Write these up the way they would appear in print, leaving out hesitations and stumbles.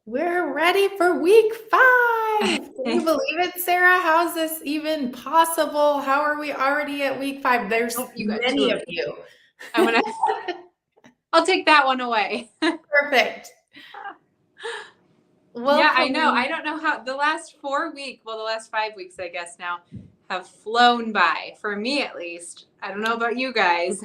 We're ready for week 5. Can you believe it, Sarah? How's this even possible? How are we already at week 5? There's Oh, you got two many of of me. you. I'll take that one away. Perfect. Yeah, I know. Welcome. I don't know how the last 5 weeks, I guess now, have flown by for me at least. I don't know about you guys.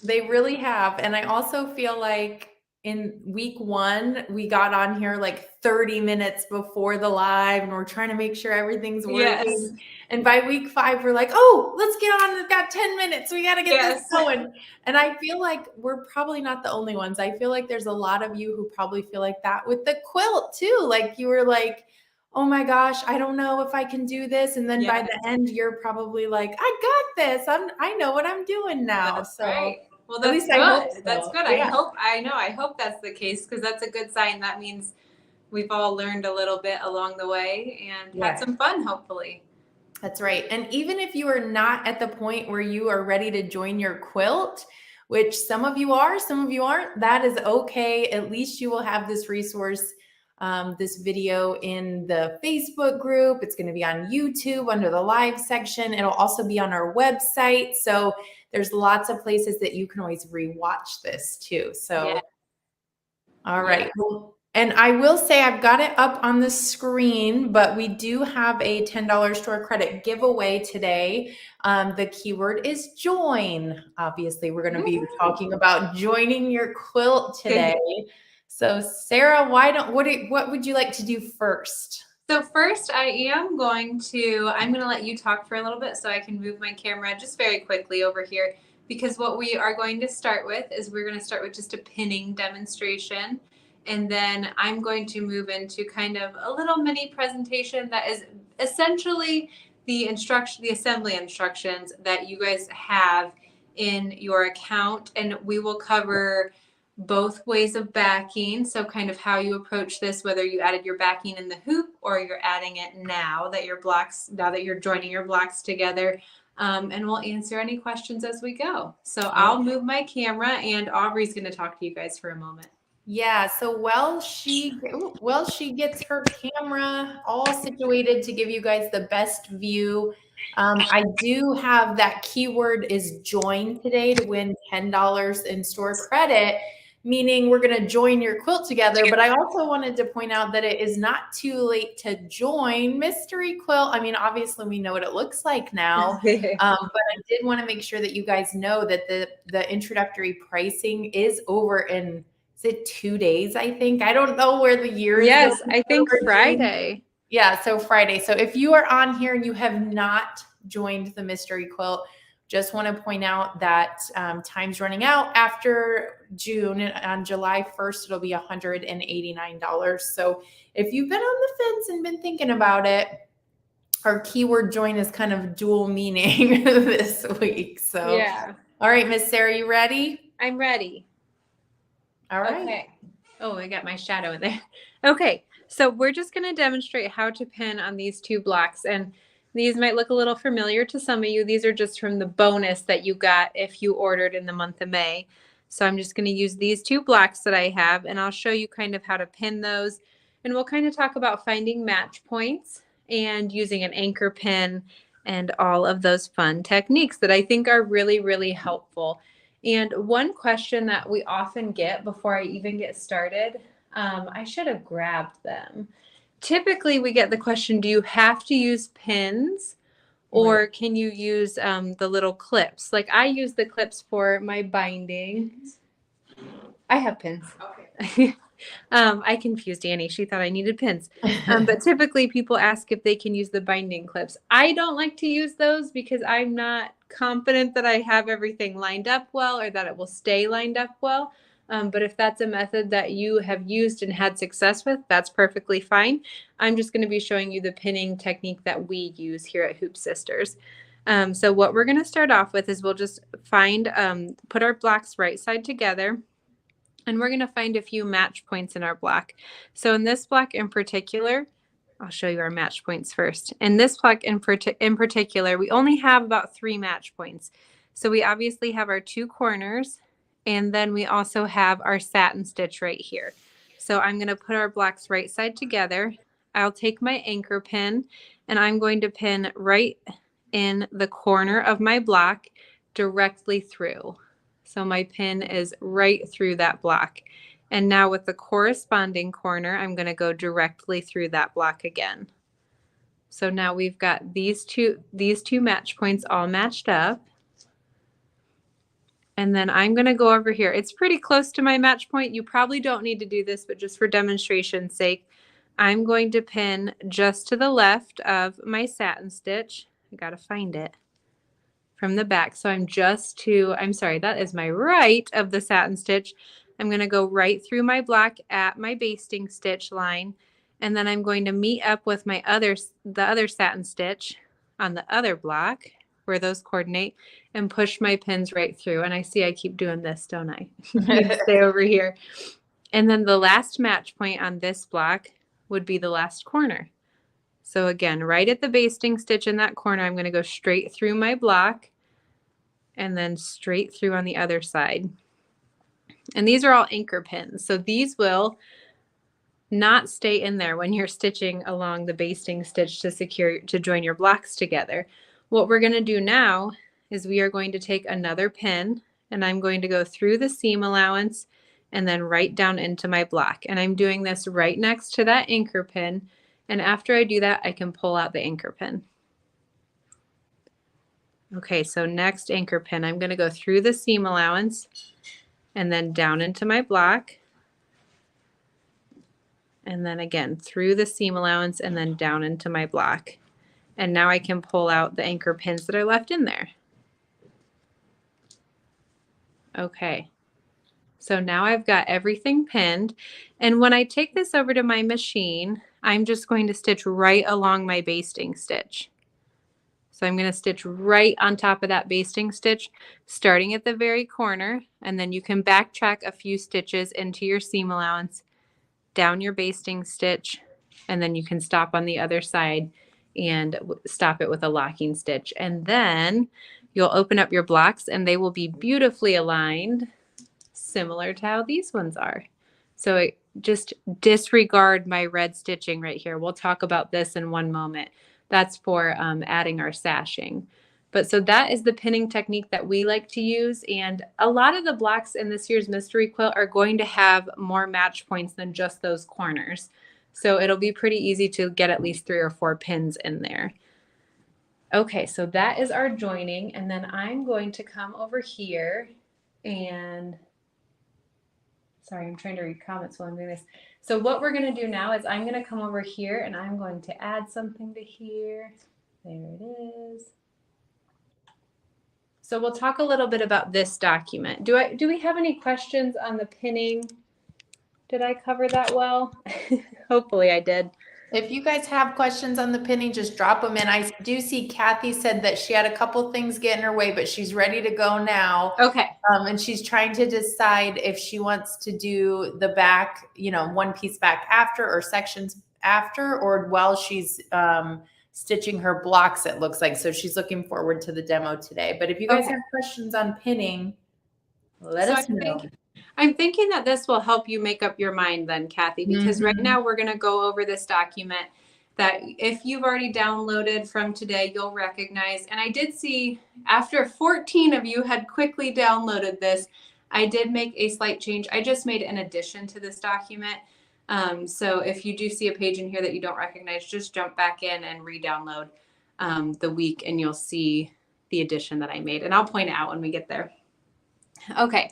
They really have. And I also feel like in week 1, we got on here like 30 minutes before the live and we're trying to make sure everything's Yes. working. And by week 5, we're like, oh, let's get on. We've got 10 minutes. We got to get this Yes. going. And I feel like we're probably not the only ones. I feel like there's a lot of you who probably feel like that with the quilt too. Like you were like, oh my gosh, I don't know if I can do this. And then by Yes. the end, you're probably like, I got this. I know what I'm doing now. That's So right. Well, at that's least I hope good. That's so. good. Yeah, I hope that's the case because that's a good sign. That means we've all learned a little bit along the way and had yeah, some fun, hopefully. that's right. And even if you are not at the point where you are ready to join your quilt, which some of you are, some of you aren't, that is okay. At least you will have this resource, this video in the Facebook group. It's going to be on YouTube under the live section. It'll also be on our website. So there's lots of places that you can always rewatch this too. Yeah. So all Yeah. right. Well, and I will say I've got it up on the screen, but we do have a $10 store credit giveaway today. The keyword is join. Obviously, we're going to be talking about joining your quilt today. So, Sarah, what would you like to do first? So first I'm going to let you talk for a little bit so I can move my camera just very quickly over here because what we are going to start with is we're going to start with just a pinning demonstration. And then I'm going to move into kind of a little mini presentation that is essentially the assembly instructions that you guys have in your account. And we will cover both ways of backing. So kind of how you approach this, whether you added your backing in the hoop or you're adding it now that you're joining your blocks together. And we'll answer any questions as we go. So I'll move my camera and Aubrey's going to talk to you guys for a moment. Yeah, so she gets her camera all situated to give you guys the best view. I do have that keyword is join today to win $10 in store credit, meaning we're going to join your quilt together. But I also wanted to point out that it is not too late to join Mystery Quilt. I mean, obviously we know what it looks like now, but I did want to make sure that you guys know that the introductory pricing is over in is it 2 days, I think? I don't know where the year is Yes, going. I think Friday. Yeah, so Friday. So if you are on here and you have not joined the Mystery Quilt, just want to point out that time's running out after June. On July 1st, it'll be $189. So if you've been on the fence and been thinking about it, our keyword join is kind of dual meaning this week. So, Yeah, all right, Miss Sarah, you ready? I'm ready. All right. Okay. Oh, I got my shadow in there. Okay, so we're just going to demonstrate how to pin on these two blocks. And these might look a little familiar to some of you. These are just from the bonus that you got if you ordered in the month of May. So I'm just going to use these two blocks that I have, and I'll show you kind of how to pin those. And we'll kind of talk about finding match points and using an anchor pin and all of those fun techniques that I think are really, really helpful. And one question that we often get before I even get started, I should have grabbed them. Typically, we get the question, do you have to use pins or Right. can you use the little clips? Like I use the clips for my binding. I have pins. Okay. I confused Annie. She thought I needed pins. But typically people ask if they can use the binding clips. I don't like to use those because I'm not confident that I have everything lined up well or that it will stay lined up well. But if that's a method that you have used and had success with, that's perfectly fine. I'm just going to be showing you the pinning technique that we use here at Hoop Sisters. So what we're going to start off with is we'll just put our blocks right side together. And we're going to find a few match points in our block. So in this block in particular, I'll show you our match points first. In this block in particular, we only have about 3 match points. So we obviously have our 2 corners, and then we also have our satin stitch right here. So I'm going to put our blocks right side together. I'll take my anchor pin and I'm going to pin right in the corner of my block directly through. So my pin is right through that block. And now with the corresponding corner, I'm going to go directly through that block again. So now we've got these two match points all matched up. And then I'm going to go over here. It's pretty close to my match point. You probably don't need to do this, but just for demonstration's sake, I'm going to pin just to the left of my satin stitch. I got to find it from the back. So I'm sorry, that is my right of the satin stitch. I'm going to go right through my block at my basting stitch line. And then I'm going to meet up with the other satin stitch on the other block where those coordinate and push my pins right through. And I see I keep doing this, don't I? Need to stay over here. And then the last match point on this block would be the last corner. So again, right at the basting stitch in that corner, I'm going to go straight through my block and then straight through on the other side. And these are all anchor pins. So these will not stay in there when you're stitching along the basting stitch to join your blocks together. What we're going to do now is we are going to take another pin and I'm going to go through the seam allowance and then right down into my block. And I'm doing this right next to that anchor pin. And after I do that, I can pull out the anchor pin. Okay, so next anchor pin, I'm going to go through the seam allowance and then down into my block. And then again, through the seam allowance and then down into my block. And now I can pull out the anchor pins that are left in there. Okay, so now I've got everything pinned. And when I take this over to my machine, I'm just going to stitch right along my basting stitch. So I'm going to stitch right on top of that basting stitch, starting at the very corner, and then you can backtrack a few stitches into your seam allowance, down your basting stitch, and then you can stop on the other side and stop it with a locking stitch. And then you'll open up your blocks and they will be beautifully aligned, similar to how these ones are. So just disregard my red stitching right here. We'll talk about this in one moment. That's for adding our sashing. But so that is the pinning technique that we like to use. And a lot of the blocks in this year's mystery quilt are going to have more match points than just those corners. So it'll be pretty easy to get at least 3 or 4 pins in there. Okay, so that is our joining. And then I'm going to come over here and, sorry, I'm trying to read comments while I'm doing this. So what we're going to do now is I'm going to come over here and I'm going to add something to here. There it is. So we'll talk a little bit about this document. Do we have any questions on the pinning? Did I cover that well? Hopefully I did. If you guys have questions on the pinning, just drop them in. I do see Kathy said that she had a couple things get in her way, but she's ready to go now. Okay. And she's trying to decide if she wants to do the back, one piece back after or sections after, or while she's stitching her blocks, it looks like. So she's looking forward to the demo today. But if you guys have questions on pinning, let us know. I'm thinking that this will help you make up your mind then, Kathy, because right now we're going to go over this document that if you've already downloaded from today, you'll recognize. And I did see after 14 of you had quickly downloaded this, I did make a slight change. I just made an addition to this document. So if you do see a page in here that you don't recognize, just jump back in and re-download the week and you'll see the addition that I made. And I'll point it out when we get there. Okay.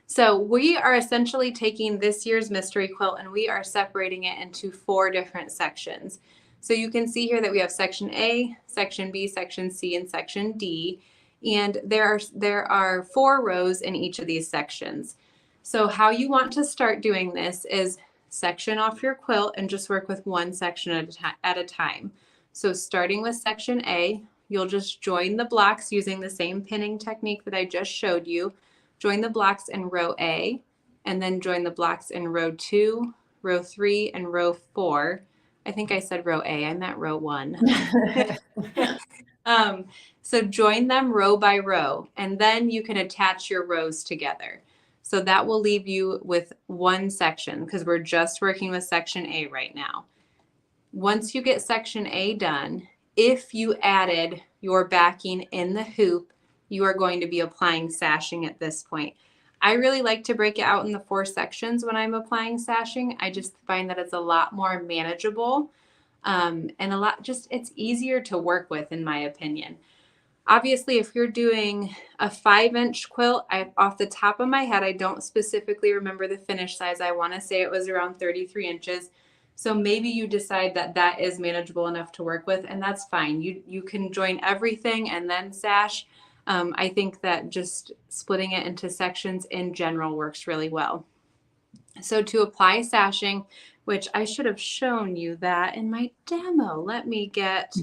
So we are essentially taking this year's mystery quilt and we are separating it into 4 different sections. So you can see here that we have section A, section B, section C, and section D. And there are 4 rows in each of these sections. So how you want to start doing this is section off your quilt and just work with one section at a time. So starting with section A, you'll just join the blocks using the same pinning technique that I just showed you. Join the blocks in row A, and then join the blocks in row 2, row 3, and row 4. I think I said row A, I meant row 1. So join them row by row, and then you can attach your rows together. So that will leave you with one section because we're just working with section A right now. Once you get section A done, if you added your backing in the hoop, you are going to be applying sashing at this point. I really like to break it out in the 4 sections when I'm applying sashing. I just find that it's a lot more manageable and it's easier to work with, in my opinion. Obviously, if you're doing a 5-inch quilt, off the top of my head, I don't specifically remember the finish size. I want to say it was around 33 inches. So maybe you decide that that is manageable enough to work with, and that's fine. You can join everything and then sash. I think that just splitting it into sections in general works really well. So to apply sashing, which I should have shown you that in my demo. Let me get...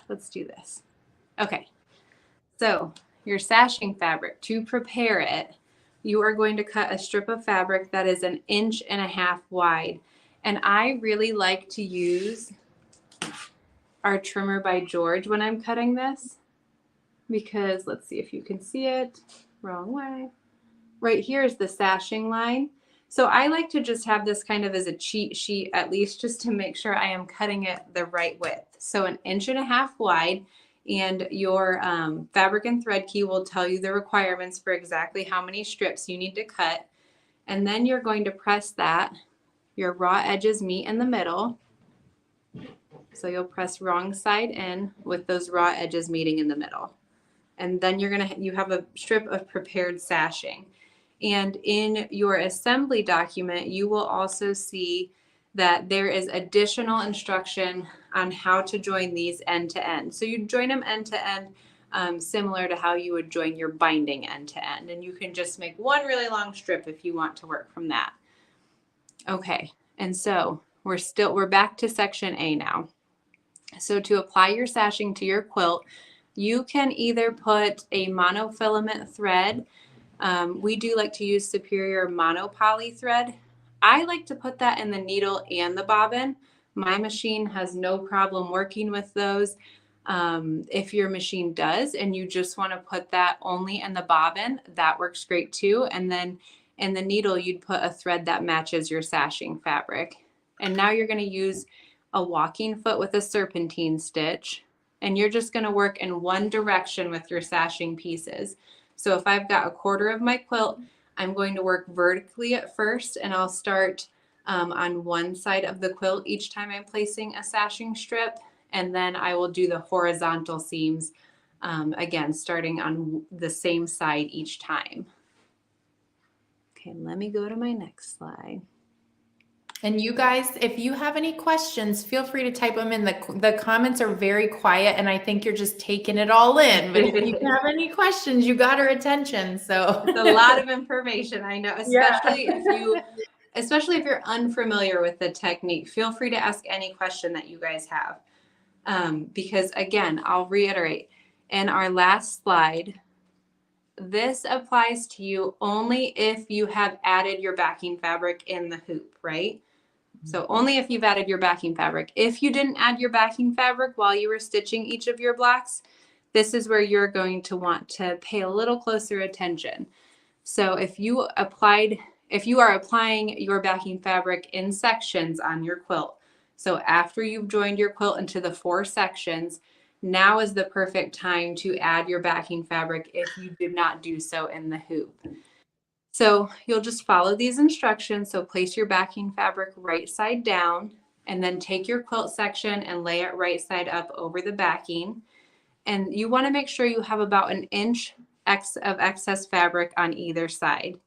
Let's do this. Okay, so your sashing fabric, to prepare it, you are going to cut a strip of fabric that is 1.5 inches wide. And I really like to use our trimmer by George when I'm cutting this because let's see if you can see it. Wrong way. Right here is the sashing line. So I like to just have this kind of as a cheat sheet, at least just to make sure I am cutting it the right width. So 1.5 inches wide, and your fabric and thread key will tell you the requirements for exactly how many strips you need to cut. And then you're going to press that. Your raw edges meet in the middle. So you'll press wrong side in with those raw edges meeting in the middle. And then you have a strip of prepared sashing. And in your assembly document, you will also see that there is additional instruction on how to join these end to end. So you join them end to end, similar to how you would join your binding end to end. And you can just make one really long strip if you want to work from that. Okay, and so we're back to section A now. So to apply your sashing to your quilt, you can either put a monofilament thread. We do like to use Superior monopoly thread. I like to put that in the needle and the bobbin. My machine has no problem working with those. If your machine does and you just want to put that only in the bobbin, that works great too. And then in the needle, you'd put a thread that matches your sashing fabric. And now you're going to use a walking foot with a serpentine stitch. And you're just going to work in one direction with your sashing pieces. So if I've got 1/4 of my quilt, I'm going to work vertically at first, and I'll start on one side of the quilt each time I'm placing a sashing strip, and then I will do the horizontal seams again, starting on the same side each time. Okay, let me go to my next slide. And you guys, if you have any questions, feel free to type them in. The comments are very quiet, and I think you're just taking it all in. But if you have any questions, you got our attention. So it's a lot of information, I know, especially if you're unfamiliar with the technique. Feel free to ask any question that you guys have. Because again, I'll reiterate, in our last slide, this applies to you only if you have added your backing fabric in the hoop, right? So only if you've added your backing fabric. If you didn't add your backing fabric while you were stitching each of your blocks, this is where you're going to want to pay a little closer attention. So if you are applying your backing fabric in sections on your quilt, so after you've joined your quilt into the 4 sections, now is the perfect time to add your backing fabric if you did not do so in the hoop. So you'll just follow these instructions. So place your backing fabric right side down, and then take your quilt section and lay it right side up over the backing. And you want to make sure you have about 1 inch of excess fabric on either side.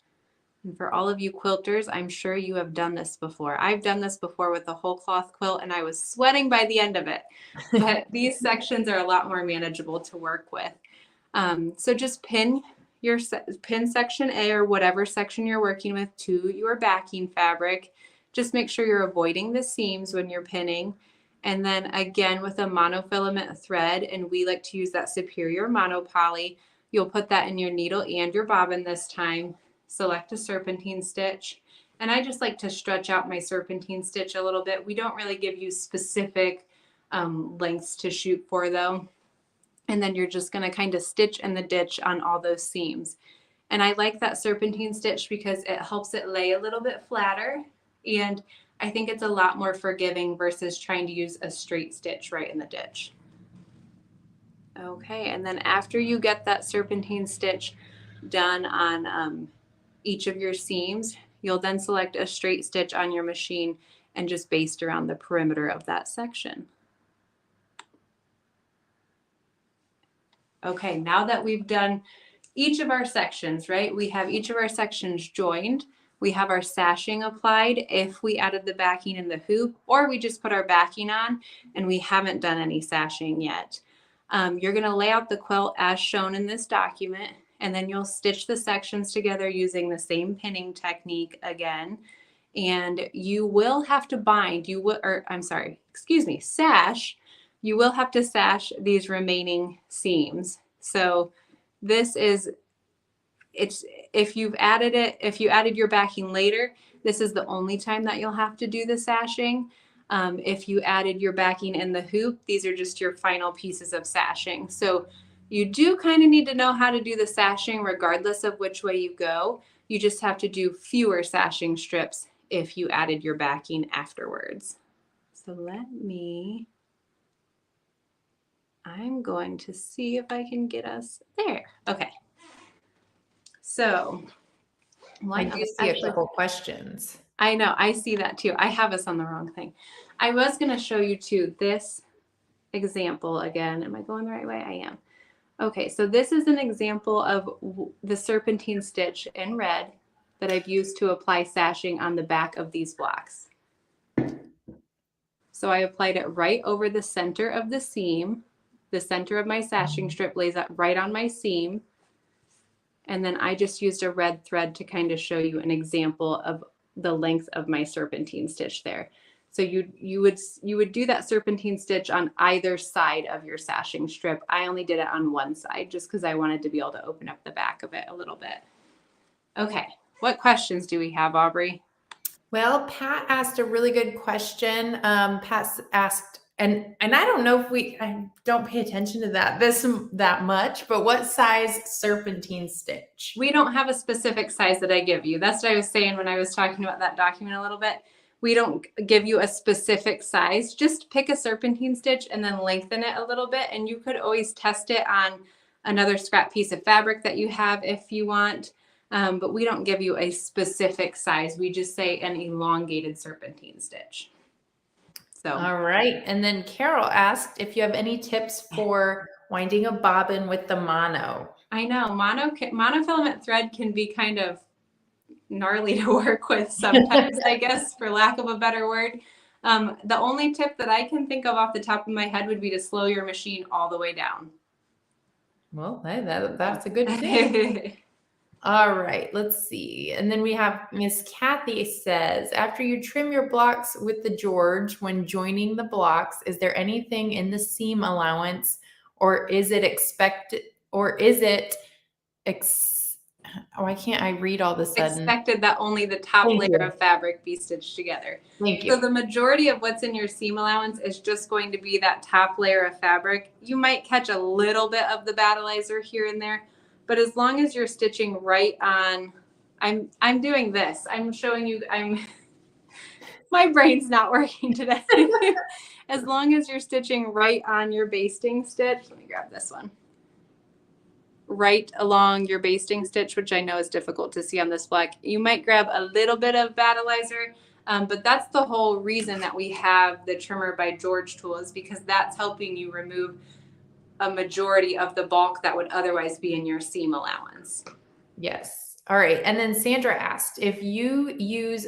And for all of you quilters, I'm sure you have done this before. I've done this before with a whole cloth quilt, and I was sweating by the end of it. But these sections are a lot more manageable to work with. So just pin section A or whatever section you're working with to your backing fabric. Just make sure you're avoiding the seams when you're pinning. And then again, with a monofilament thread, and we like to use that Superior monopoly, you'll put that in your needle and your bobbin this time. Select a serpentine stitch. And I just like to stretch out my serpentine stitch a little bit. We don't really give you specific lengths to shoot for though. And then you're just going to kind of stitch in the ditch on all those seams. And I like that serpentine stitch because it helps it lay a little bit flatter. And I think it's a lot more forgiving versus trying to use a straight stitch right in the ditch. Okay, and then after you get that serpentine stitch done on each of your seams, you'll then select a straight stitch on your machine and just baste around the perimeter of that section. Okay, now that we've done each of our sections, right? We have each of our sections joined. We have our sashing applied if we added the backing in the hoop, or we just put our backing on and we haven't done any sashing yet. You're going to lay out the quilt as shown in this document, and then you'll stitch the sections together using the same pinning technique again. And you will have to bind, sash. You will have to sash these remaining seams. So this is, if you added your backing later, this is the only time that you'll have to do the sashing. If you added your backing in the hoop, these are just your final pieces of sashing. So you do kind of need to know how to do the sashing regardless of which way you go. You just have to do fewer sashing strips if you added your backing afterwards. So I'm going to see if I can get us there. Okay. So I do see a couple questions. I know, I see that too. I have us on the wrong thing. I was going to show you too this example again. Am I going the right way? I am. Okay, so this is an example of the serpentine stitch in red that I've used to apply sashing on the back of these blocks. So I applied it right over the center of the seam. The center of my sashing strip lays right on my seam. And then I just used a red thread to kind of show you an example of the length of my serpentine stitch there. So you would do that serpentine stitch on either side of your sashing strip. I only did it on one side just because I wanted to be able to open up the back of it a little bit. Okay, what questions do we have, Aubrey? Well, Pat asked a really good question. Pat asked, and I don't know if I don't pay attention to that much, but what size serpentine stitch? We don't have a specific size that I give you. That's what I was saying when I was talking about that document a little bit. We don't give you a specific size. Just pick a serpentine stitch and then lengthen it a little bit. And you could always test it on another scrap piece of fabric that you have if you want. But we don't give you a specific size. We just say an elongated serpentine stitch. So. All right. And then Carol asked if you have any tips for winding a bobbin with the mono. I know monofilament thread can be kind of gnarly to work with sometimes, I guess, for lack of a better word. The only tip that I can think of off the top of my head would be to slow your machine all the way down. Well, that's a good thing. All right, let's see. And then we have Miss Kathy says, after you trim your blocks with the George, when joining the blocks, is there anything in the seam allowance, or is it expected, why can't I read all of a sudden? Expected that only the top layer of fabric be stitched together. Thank you. So the majority of what's in your seam allowance is just going to be that top layer of fabric. You might catch a little bit of the battleizer here and there, but as long as you're stitching right on, I'm doing this. I'm showing you, my brain's not working today. As long as you're stitching right on your basting stitch, let me grab this one. Right along your basting stitch, which I know is difficult to see on this block. You might grab a little bit of battleizer, but that's the whole reason that we have the Trimmer by George tool, is because that's helping you remove a majority of the bulk that would otherwise be in your seam allowance. Yes. All right. And then Sandra asked, if you use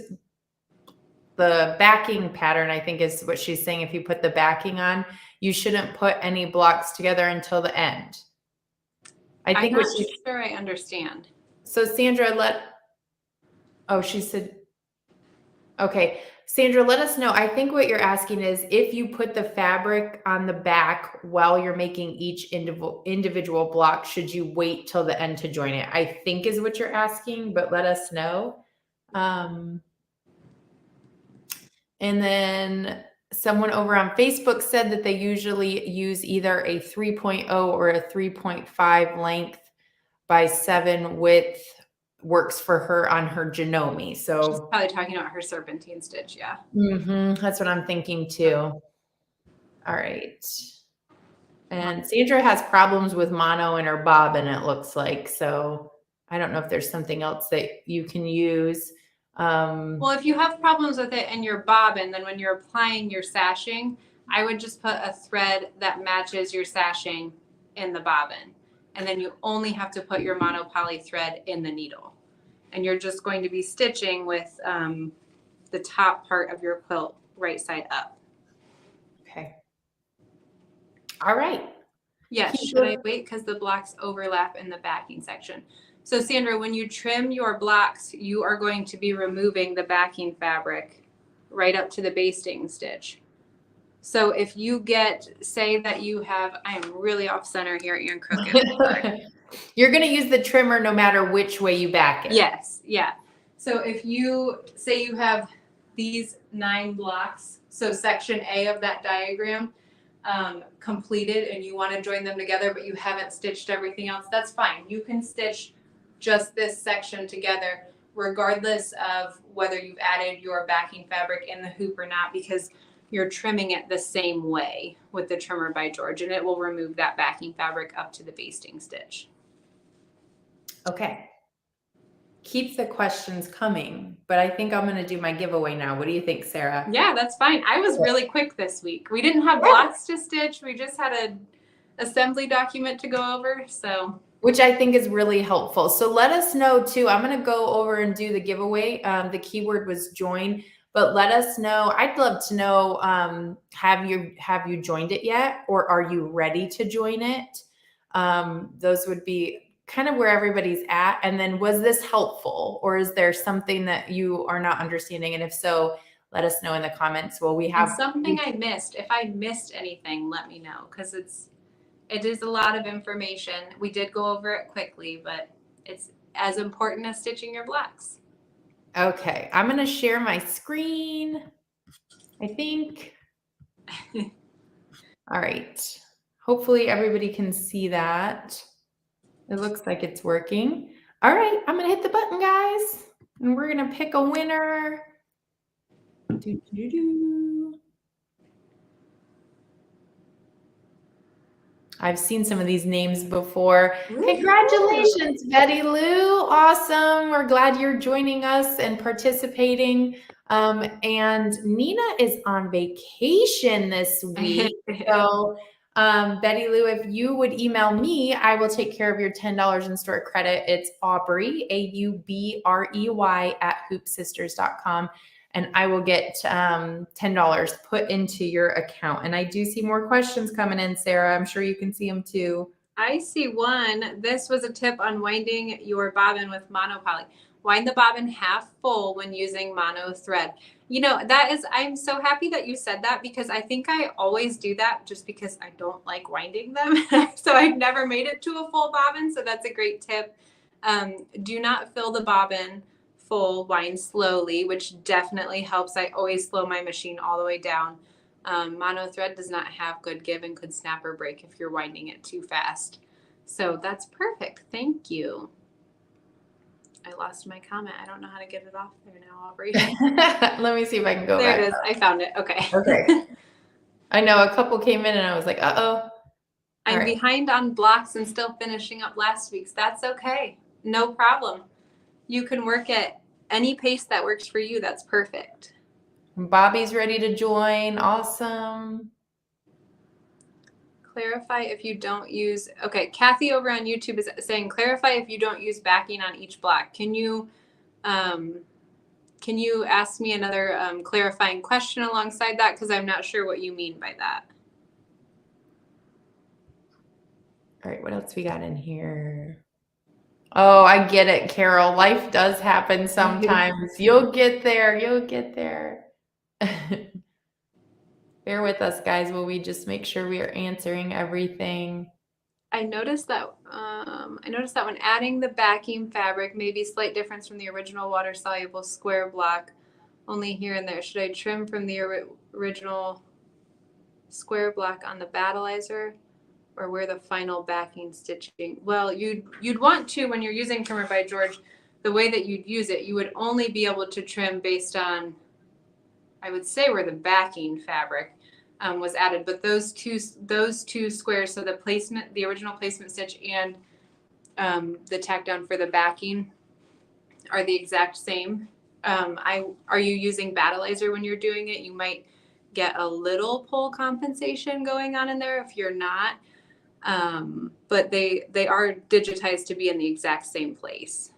the backing pattern, I think is what she's saying, if you put the backing on, you shouldn't put any blocks together until the end. I'm not sure I understand. So Sandra, she said, okay. Sandra, let us know. I think what you're asking is if you put the fabric on the back while you're making each individual block, should you wait till the end to join it? I think is what you're asking, but let us know. And then Someone over on Facebook said that they usually use either a 3.0 or a 3.5 length by 7 width works for her on her Janome. So She's probably talking about her serpentine stitch, yeah. That's what I'm thinking too. All right. And Sandra has problems with mono in her bobbin, it looks like. So I don't know if there's something else that you can use. Well, if you have problems with it in your bobbin, then when you're applying your sashing, I would just put a thread that matches your sashing in the bobbin. And then you only have to put your monopoly thread in the needle. And you're just going to be stitching with the top part of your quilt right side up. Okay. All right. Yes, should I wait? Because the blocks overlap in the backing section. So Sandra, when you trim your blocks, you are going to be removing the backing fabric right up to the basting stitch. So if you get, say that you have, I am really off center here and crooked. You're going to use the trimmer no matter which way you back it. Yes, yeah. So if you say you have these 9 blocks, so section A of that diagram, completed and you want to join them together, but you haven't stitched everything else, that's fine. You can stitch just this section together regardless of whether you've added your backing fabric in the hoop or not, because you're trimming it the same way with the trimmer by George, and it will remove that backing fabric up to the basting stitch. Okay. Keep the questions coming, but I think I'm going to do my giveaway now. What do you think, Sarah? Yeah, that's fine. I was really quick this week. We didn't have blocks to stitch. We just had an assembly document to go over. So, which I think is really helpful. So let us know too. I'm going to go over and do the giveaway. The keyword was join, but let us know. I'd love to know, have you joined it yet, or are you ready to join it? Those would be kind of where everybody's at. And then, was this helpful, or is there something that you are not understanding? And if so, let us know in the comments. Well, we have something I missed. If I missed anything, let me know, because it is a lot of information. We did go over it quickly, but it's as important as stitching your blocks. Okay, I'm going to share my screen, I think. All right. Hopefully everybody can see that. It looks like it's working. All right, I'm going to hit the button, guys, and we're going to pick a winner. I've seen some of these names before. Congratulations, Betty Lou. Awesome. We're glad you're joining us and participating. And Nina is on vacation this week. So, Betty Lou, if you would email me, I will take care of your $10 in store credit. It's Aubrey, AUBREY @hoopsisters.com. And I will get $10 put into your account. And I do see more questions coming in, Sarah. I'm sure you can see them too. I see one. This was a tip on winding your bobbin with monopoly. Wind the bobbin half full when using mono thread. You know, I'm so happy that you said that, because I think I always do that just because I don't like winding them. So I've never made it to a full bobbin. So that's a great tip. Do not fill the bobbin full, wind slowly, which definitely helps. I always slow my machine all the way down. Mono thread does not have good give and could snap or break if you're winding it too fast. So that's perfect. Thank you. I lost my comment. I don't know how to get it off there now, Aubrey. Let me see if I can go there back. It is. I found it. Okay. Okay. I know a couple came in and I was like, uh-oh. I'm behind on blocks and still finishing up last week's. That's okay. No problem. You can work at any pace that works for you. That's perfect. Bobby's ready to join. Awesome. Clarify if you don't use, okay, Kathy over on YouTube is saying, clarify if you don't use backing on each block. Can you ask me another clarifying question alongside that? Because I'm not sure what you mean by that. All right, what else we got in here? Oh, I get it, Carol. Life does happen sometimes. You'll get there. You'll get there. Bear with us, guys, while we just make sure we are answering everything. I noticed that when adding the backing fabric, maybe slight difference from the original water-soluble square block, only here and there. Should I trim from the original square block on the battleizer or where the final backing stitching? Well, you'd want to, when you're using Trimmer by George, the way that you'd use it, you would only be able to trim based on, I would say, where the backing fabric was added. But those two squares, so the original placement stitch and the tack down for the backing are the exact same. Are you using battleizer when you're doing it? You might get a little pull compensation going on in there if you're not. But they are digitized to be in the exact same place.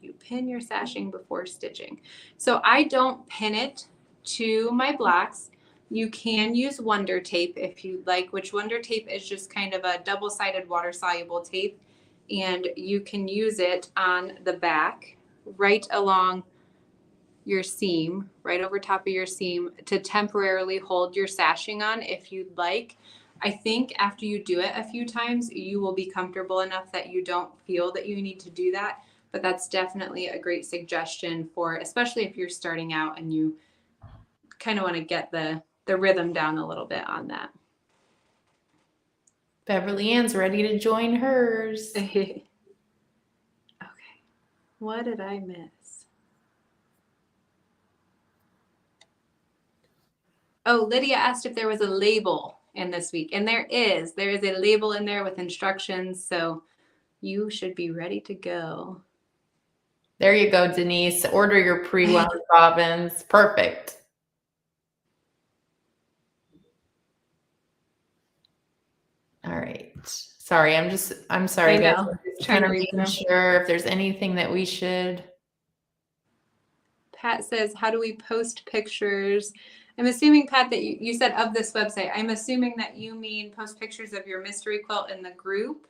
You pin your sashing before stitching. So I don't pin it to my blocks. You can use Wonder Tape if you'd like, which Wonder Tape is just kind of a double-sided water-soluble tape. And you can use it on the back, right along your seam, right over top of your seam, to temporarily hold your sashing on if you'd like. I think after you do it a few times, you will be comfortable enough that you don't feel that you need to do that. But that's definitely a great suggestion for, especially if you're starting out and you kind of want to get the rhythm down a little bit on that. Beverly Ann's ready to join hers. Okay. What did I miss? Oh, Lydia asked if there was a label in this week, and there is. There is a label in there with instructions, so you should be ready to go. There you go, Denise. Order your pre-wound bobbins. Perfect. All right. Sorry, I'm sorry, guys. I'm just kind of making sure if there's anything that we should. Pat says, how do we post pictures? I'm assuming, Pat, that you said of this website. I'm assuming that you mean post pictures of your mystery quilt in the group.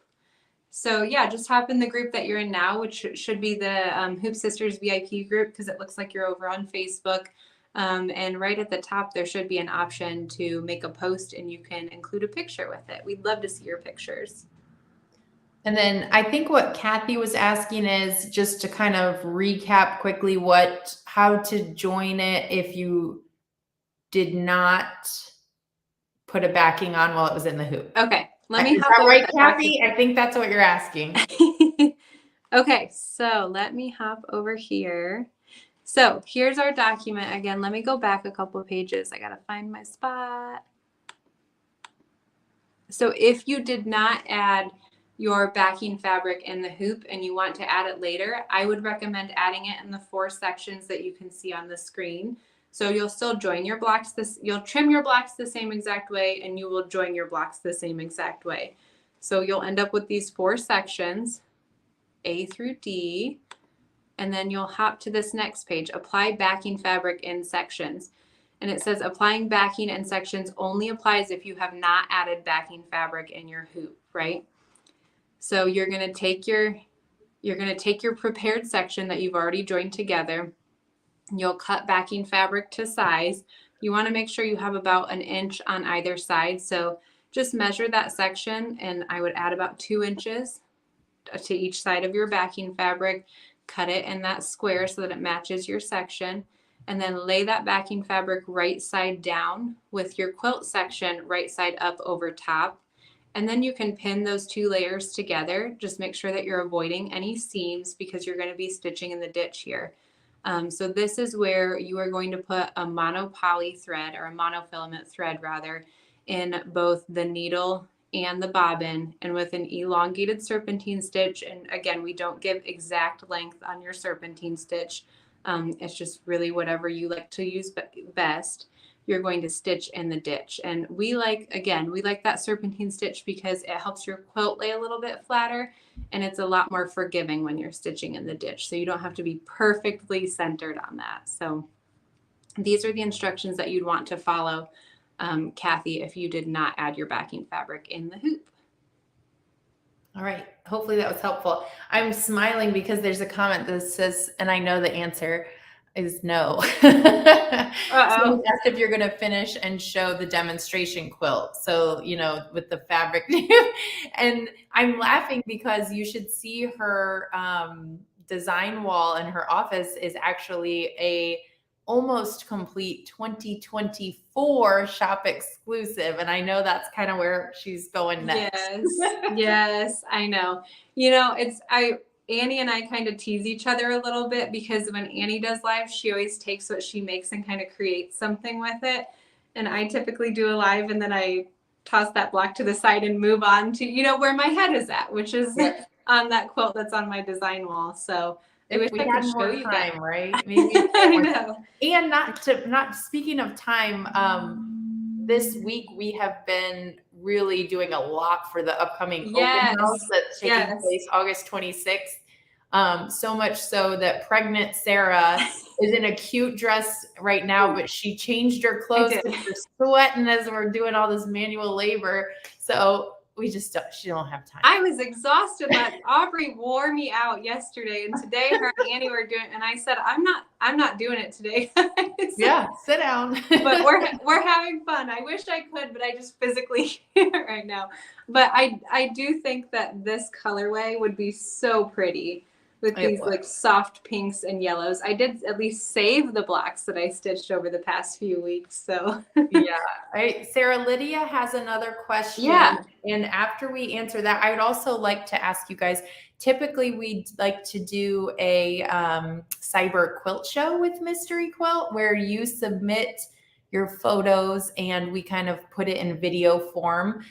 So yeah, just hop in the group that you're in now, which should be the Hoop Sisters VIP group, because it looks like you're over on Facebook. And right at the top, there should be an option to make a post, and you can include a picture with it. We'd love to see your pictures. And then I think what Kathy was asking is just to kind of recap quickly how to join it if you did not put a backing on while it was in the hoop. Okay, let me hop over. over. Right, Kathy? I think that's what you're asking. Okay, so let me hop over here. So here's our document again. Let me go back a couple of pages. I gotta find my spot. So if you did not add your backing fabric in the hoop and you want to add it later, I would recommend adding it in the 4 sections that you can see on the screen. So you'll still join your blocks you'll trim your blocks the same exact way, and you will join your blocks the same exact way. So you'll end up with these 4 sections, A through D, and then you'll hop to this next page, apply backing fabric in sections. And it says applying backing in sections only applies if you have not added backing fabric in your hoop, right? So you're going to take your prepared section that you've already joined together. You'll cut backing fabric to size. You want to make sure you have about 1 inch on either side. So just measure that section, and I would add about 2 inches to each side of your backing fabric. Cut it in that square so that it matches your section, and then lay that backing fabric right side down with your quilt section right side up over top. And then you can pin those 2 layers together. Just make sure that you're avoiding any seams because you're going to be stitching in the ditch here. So this is where you are going to put a monopoly thread, or a monofilament thread rather, in both the needle and the bobbin, and with an elongated serpentine stitch. And again, we don't give exact length on your serpentine stitch. It's just really whatever you like to use best. You're going to stitch in the ditch. And we like that serpentine stitch because it helps your quilt lay a little bit flatter, and it's a lot more forgiving when you're stitching in the ditch. So you don't have to be perfectly centered on that. So these are the instructions that you'd want to follow, Kathy, if you did not add your backing fabric in the hoop. All right. Hopefully that was helpful. I'm smiling because there's a comment that says, and I know the answer is no. Someone asked if you're going to finish and show the demonstration quilt. So, with the fabric. And I'm laughing because you should see her design wall in her office is actually a almost complete 2024 shop exclusive. And I know that's kind of where she's going next. Yes, I know. Annie and I kind of tease each other a little bit because when Annie does live, she always takes what she makes and kind of creates something with it. And I typically do a live and then I toss that block to the side and move on to, where my head is at, which is on that quilt that's on my design wall. So I wish we I had could more show you time, that. right? Maybe I know. And not speaking of time, this week we have been really doing a lot for the upcoming open house that's taking place August 26th. So much so that pregnant Sarah is in a cute dress right now, but she changed her clothes because we're sweating as we're doing all this manual labor. So she don't have time. I was exhausted. Aubrey wore me out yesterday, and today her and Annie were doing, and I said, I'm not doing it today. Yeah, sit down. But we're having fun. I wish I could, but I just physically can't right now. But I do think that this colorway would be so pretty with these like soft pinks and yellows. I did at least save the blacks that I stitched over the past few weeks. So yeah. Sarah Lydia has another question. Yeah. And after we answer that, I would also like to ask you guys, typically we'd like to do a cyber quilt show with Mystery Quilt where you submit your photos and we kind of put it in video form.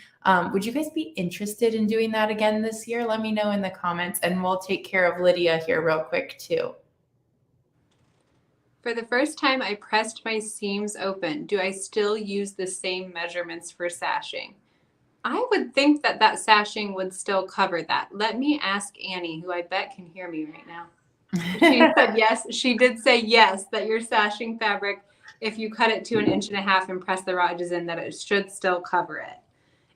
Would you guys be interested in doing that again this year? Let me know in the comments and we'll take care of Lydia here real quick too. For the first time I pressed my seams open. Do I still use the same measurements for sashing? I would think that sashing would still cover that. Let me ask Annie, who I bet can hear me right now. She said yes. She did say yes, that your sashing fabric, if you cut it to 1.5 inches and press the ridges in, that it should still cover it.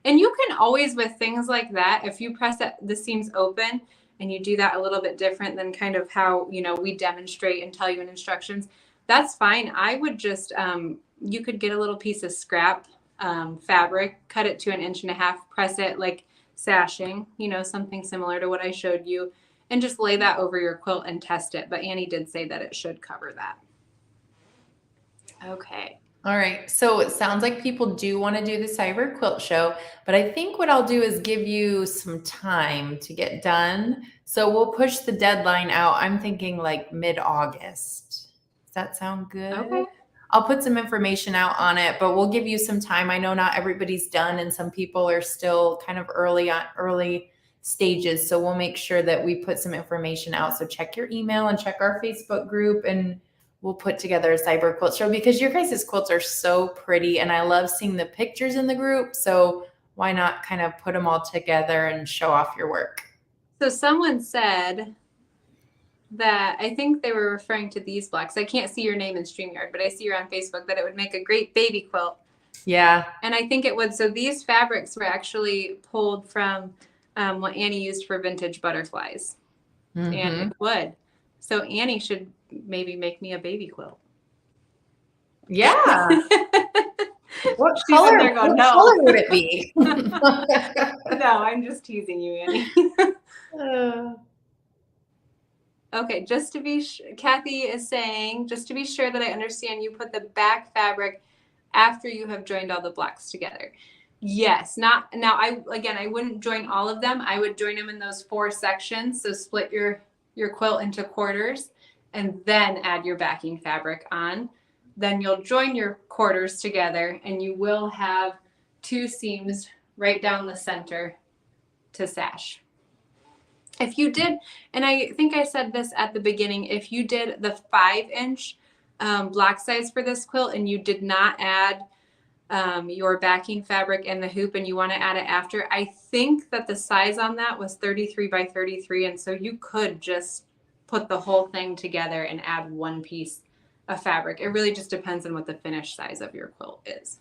And you can always, with things like that, if you press the seams open and you do that a little bit different than kind of how, we demonstrate and tell you in instructions, that's fine. I would just, you could get a little piece of scrap fabric, cut it to 1.5 inches, press it like sashing, something similar to what I showed you, and just lay that over your quilt and test it. But Annie did say that it should cover that. Okay. All right. So it sounds like people do want to do the cyber quilt show, but I think what I'll do is give you some time to get done. So we'll push the deadline out. I'm thinking like mid-August. Does that sound good? Okay. I'll put some information out on it, but we'll give you some time. I know not everybody's done and some people are still kind of early stages. So we'll make sure that we put some information out. So check your email and check our Facebook group and we'll put together a cyber quilt show because your guys' quilts are so pretty and I love seeing the pictures in the group. So why not kind of put them all together and show off your work? So someone said that, I think they were referring to these blocks. I can't see your name in StreamYard, but I see you're on Facebook, that it would make a great baby quilt. Yeah. And I think it would. So these fabrics were actually pulled from what Annie used for vintage butterflies. Mm-hmm. And it would. So Annie should maybe make me a baby quilt. Yeah. What color would it be? No, I'm just teasing you, Annie. Okay, just to be Kathy is saying, just to be sure that I understand, you put the back fabric after you have joined all the blocks together. Yes, now I wouldn't join all of them. I would join them in those 4 sections. So split your quilt into quarters and then add your backing fabric on. Then you'll join your quarters together and you will have 2 seams right down the center to sash. If you did, and I think I said this at the beginning, if you did the 5-inch block size for this quilt and you did not add your backing fabric and the hoop and you want to add it after, I think that the size on that was 33 by 33. And so you could just put the whole thing together and add 1 piece of fabric. It really just depends on what the finished size of your quilt is.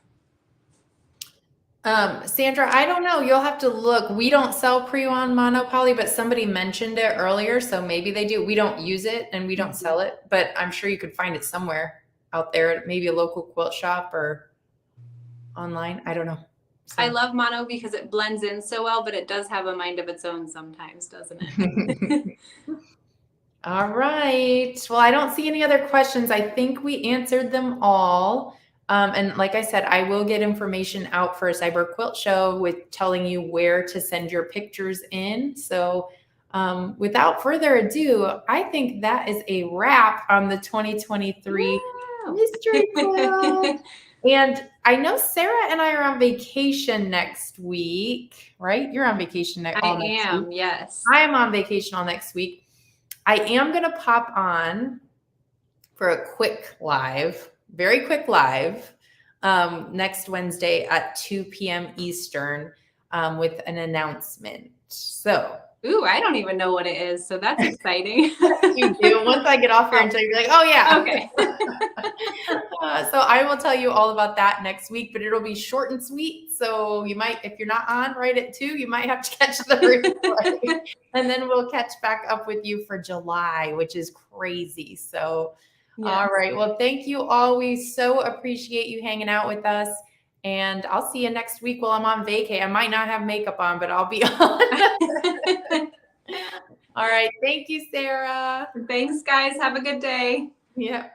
Sandra, I don't know. You'll have to look. We don't sell pre-wound monopoly, but somebody mentioned it earlier, so maybe they do. We don't use it and we don't sell it, but I'm sure you could find it somewhere out there, maybe a local quilt shop or online. I don't know. So. I love mono because it blends in so well, but it does have a mind of its own sometimes, doesn't it? All right. Well, I don't see any other questions. I think we answered them all. And like I said, I will get information out for a Cyber Quilt Show with telling you where to send your pictures in. So without further ado, I think that is a wrap on the 2023 Mystery Quilt. And I know Sarah and I are on vacation next week, right? You're on vacation all next week. Yes. I am on vacation all next week. I am going to pop on for a quick live, very quick live, next Wednesday at 2 p.m. Eastern with an announcement. So, ooh, I don't even know what it is. So that's exciting. you do. Once I get off here and tell you, you're like, oh, yeah. Okay. So I will tell you all about that next week, but it'll be short and sweet. So you might, if you're not on right at 2, you might have to catch the replay. And then we'll catch back up with you for July, which is crazy. So, yes. All right. Well, thank you all. We so appreciate you hanging out with us. And I'll see you next week while I'm on vacay. I might not have makeup on, but I'll be on. All right. Thank you, Sarah. Thanks, guys. Have a good day. Yeah.